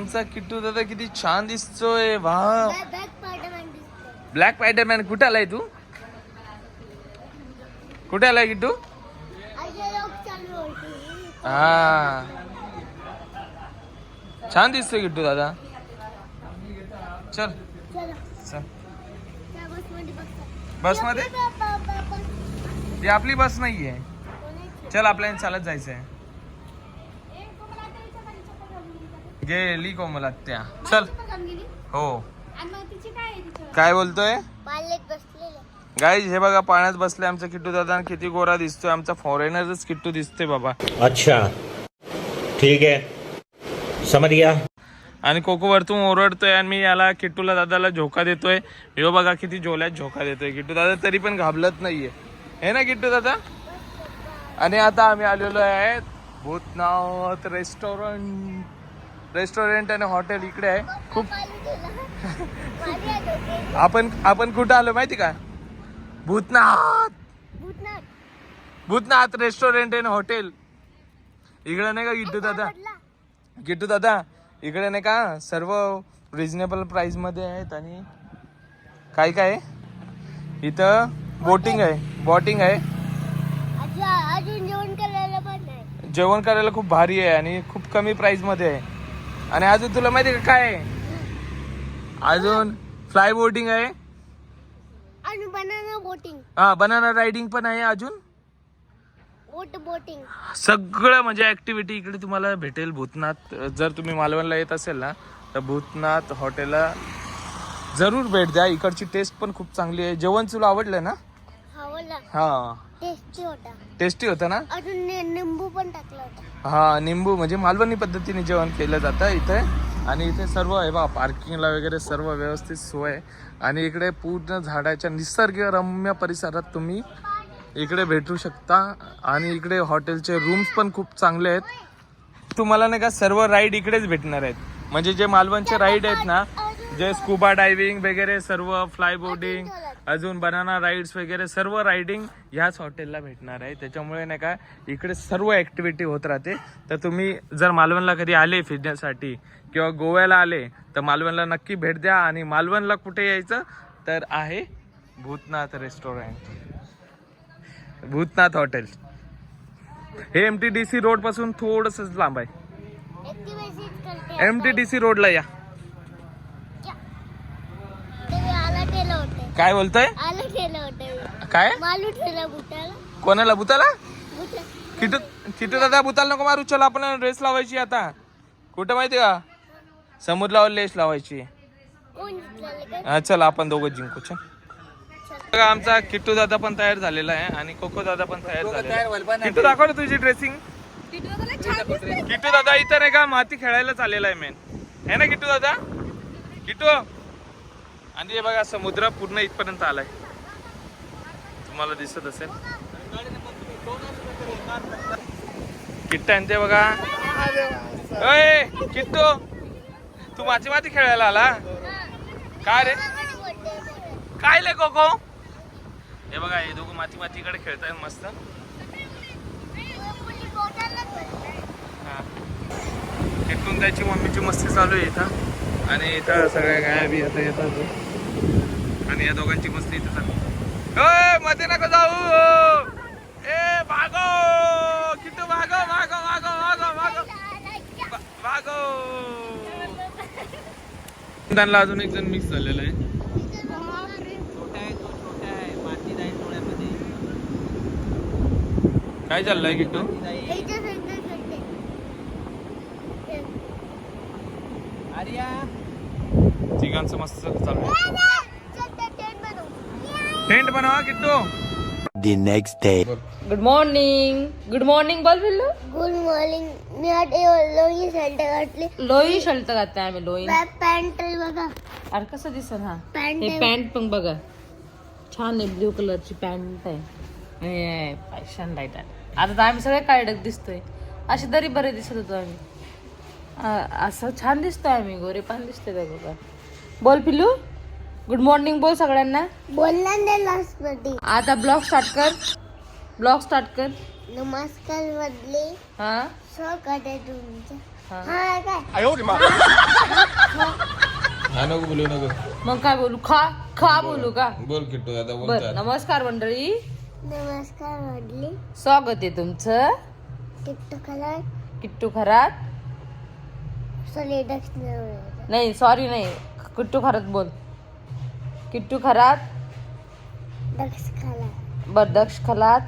आमचा किट्टू दादा किती छान दिसतोय. वाह, ब्लॅक स्पायडरमॅन. कुठे आलाय तू? कुठे आलाय किट्टू? हा, छान दिसतोय किट्टू दादा. चल चल बस मध्ये. ही आपली बस नाहीये. चल आपल्याला चालत जायचंय. गेली कोमल आत्या. चल. हो. काय बोलतोय गाईज? हे बघा पाण्यात बसले आमचा किट्टू दादा. किती गोरा दिसतोय. आमचा फॉरेनरच किट्टू दिसतोय बाबा. अच्छा ठीक आहे, समझ गया. आणि कोको वरतून ओरडतोय आणि मी याला किट्टूला दादाला झोका देतोय. यो बघा किती जोल्यात झोका देतोय किट्टू दादा, तरी पण घाबरत नाहीये. हे ना किट्टू दादा? आणि आता आम्ही आलेलो आहे भूतनाथ रेस्टॉरंट आणि हॉटेल इकडे आहे. खूप आपण कुठं आलो माहिती का? भूतनाथ रेस्टॉरंट आणि हॉटेल. इकडे नाही का किट्टू दादा? किट्टू दादा इकडे नाही का सर्व रिजनेबल प्राइस मध्ये आहेत. आणि काय काय इथं बोटिंग आहे. जेवण करायला खूप भारी आहे आणि खूप कमी प्राइस मध्ये आहे. आणि अजून तुला माहिती का काय आहे? अजून फ्लाय बोटिंग आहे आणि बनाना बोटिंग. हा, बनाना रायडिंग पण आहे. अजून बोटिंग सगळं म्हणजे ऍक्टिव्हिटी इकडे तुम्हाला भेटेल भूतनाथ. जर तुम्ही मालवणला येत असेल ना तर भूतनाथ हॉटेलला जरूर भेट द्या. इकडची टेस्ट पण खूप चांगली आहे. जेवण तुला आवडलं ना? हा, टेस्टी होता ना? अजून निंबू पण टाकला होता. हा, निंबू म्हणजे मालवणी पद्धतीने जेवण केलं जातं इथे. आणि इथे सर्व आहे बा, पार्किंगला वगैरे सर्व व्यवस्थित सोय आहे. आणि इकडे पूर्ण झाडाच्या निसर्गरम्य परिसरात तुम्ही इकडे भेटू शकता. आणि इकडे हॉटेलचे रूम्स पण खूप चांगले आहेत. तुम्हाला नाही का सर्व राईड इकडेच भेटणार आहेत. म्हणजे जे मालवणचे राईड आहेत ना, जे स्कुबा डायव्हिंग वगैरे सर्व, फ्लाय बोटिंग, अजून बनाना राईड्स वगैरे सर्व रायडिंग ह्याच हॉटेलला भेटणार आहे. त्याच्यामुळे नाही का इकडे सर्व ऍक्टिव्हिटी होत राहते. तर तुम्ही जर मालवणला कधी आले फिरण्यासाठी किंवा गोव्याला आले तर मालवणला नक्की भेट द्या. आणि मालवणला कुठे यायचं तर आहे भूतनाथ रेस्टॉरंट, भूतनाथ हॉटेल. हे MTDC रोड पासून थोडस लांब आहे. MTDC रोडला या. काय बोलतोय? काय कोणाला? भूताला? किटू दादा भूताला नको मारू. चला आपण रेस लावायची आता. कुठं माहिती का? समुद्रावर रेस लावायची. चला आपण दोघं जिंकू. चल. बघा आमचा किट्टू दादा पण तयार झालेला आहे आणि कोको दादा पण तयार झालेला आहे. किट्टू दाखव ना तुझी ड्रेसिंग. किट्टू दादा इथं नाही का माती खेळायला चाललेला आहे मेन. है ना किट्टू दादा? किट्टू. आणि हे बघा समुद्र पूर्ण इथपर्यंत आलाय. तुम्हाला दिसत असेल. किट्टा आणि ते बघा. अय किट्टू, तू माती खेळायला आला काय रे? काय ले कोको? हे बघा हे दोघं मातीकडे खेळताय मस्त. किट्टून त्याची मम्मीची मस्ती चालू आहे इथं. आणि इथं सगळ्या गाया बी आता येतात. आणि या दोघांची मस्ती इथं चालू. मध्ये नको जाऊ. ए भागो किट्टू, भागो. त्यांना अजून एक जण मिक्स झालेला आहे. काय चाललंय किट्टू? तिघांचं मस्त चालू आहे. टेंट बनवा Kittu. The next day. Good morning बोल पिल्लू. Good morning. मी आता लोई शर्ट घातली. लोई शर्ट घातलाय आम्ही. लोई पॅन्ट बघा. अरे कसं दिसत. हा पॅन्ट हे पॅन्ट पण बघा छान आहे. ब्ल्यू कलरची पॅन्ट आहे. आणि फॅशन लाईट आहे. आता तर आम्ही सगळे काळडक दिसतोय. अशी तरी बरे दिसत होतो आम्ही. असं छान दिसतोय आम्ही. गोरे पान दिसतोय बघा. बोल पिल्लू गुड मॉर्निंग बोल सगळ्यांना. बोलला लास्ट मध्ये. आता ब्लॉग स्टार्ट कर. नमस्कार बदले. हा सो कधी तुमचं. हा. हा काय हा नको बोलू नको. मग काय बोलू? खा बोलू का? बोल किट्टू दादा बोल. बर. नमस्कार मंडळी, नमस्कार वडली. स्वागत आहे तुमचं किट्टू कलर किट्टू खरात. सॉरी दक्षिण नाही सॉरी नाही, किट्टू खरात बोल. किट्टू खरात. दक्ष कलर. बर दक्ष खलात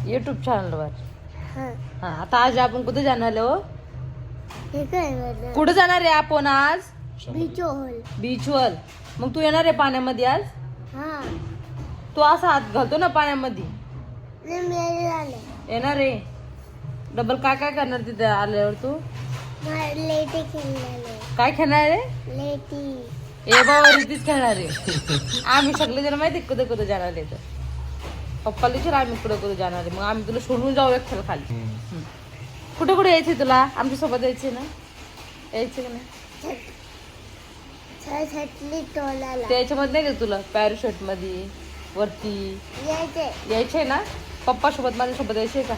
यूट्यूब चॅनलवर. हां हा आता आज आपण कुठे जाणार आहे? हो हे काय बरं कुठे जाणार आहे आपण आज? बिचोल. बीचवर. मग तू येणार आहे पाण्यामध्ये आज? हां तू असा हात घालतो ना पाण्यामध्ये. नाही मी आले. येणार आहे. डबल काय काय करणार तिथे आल्यावर तू? मला लेटी खेळलेले. काय खेळणार आहे? लेटी. ए बाबा रीतीच खेळणार आहे. आम्ही सगळे जण माहिती कुठे कुठे जाणार आहे तर पप्पाला विचार आम्ही कुठे कुठे जाणार आहे. मग आम्ही तुला सोडून जाऊ एकट्याला खाली. कुठे कुठे यायचे तुला? आमच्यासोबत यायचे ना? यायचे का नाही? छटली टोलाला त्याच्यामध्ये नाही का तुला पॅराशूट मध्ये वरती यायचे. यायचे ना? पप्पा सोबत माझ्यासोबत यायचे का?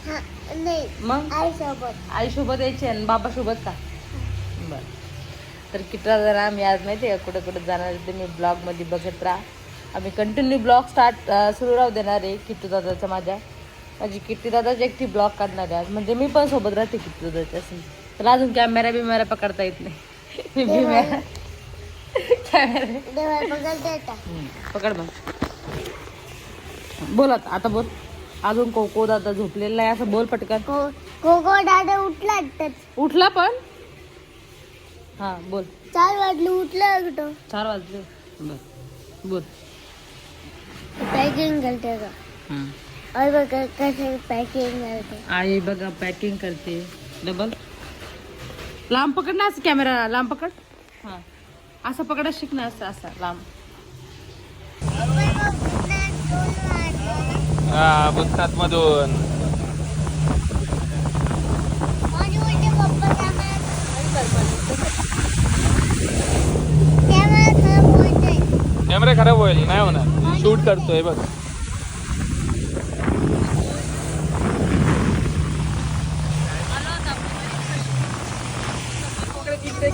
हां नाही मग आईसोबत. आईसोबत यायचे आणि बाबा सोबत का? बर. तर किट्टा जरा आम्ही आज माहिती आहे का कुठे कुठे जाणार आहे तुम्ही ब्लॉग मध्ये बघत राहा. आम्ही कंटिन्यू ब्लॉग सुरू राहू देणार आहे. किट्टू दादाचा माझी किट्टी दादाची एकटी ब्लॉग काढणार आहे आज. म्हणजे मी पण सोबत राहते किट्टू दादाच्या असून. तर अजून कॅमेरा पकडता येत नाही. कॅमेरा देवा बघायला येता. पकड मग. बोल आता बोल. अजून कोको दादा झोपलेला आहे असं बोल पटकन. कोको दादा उठला तर उठला पण. हा बोल. 4 वाजले उठला कुठं. 4 वाजले. बर बोल. पॅकिंग करते का? और बघा कसं पॅकिंग करते. आई बघा पॅकिंग करते. डबल लांब पकड ना असं. कॅमेरा लांब पकड. हा असं पकडा शिक ना. असं असं लांब. हा भूतनाथ मधून. कॅमेरा खराब होईल. नाही होणार. शूट करतोय बघ. किती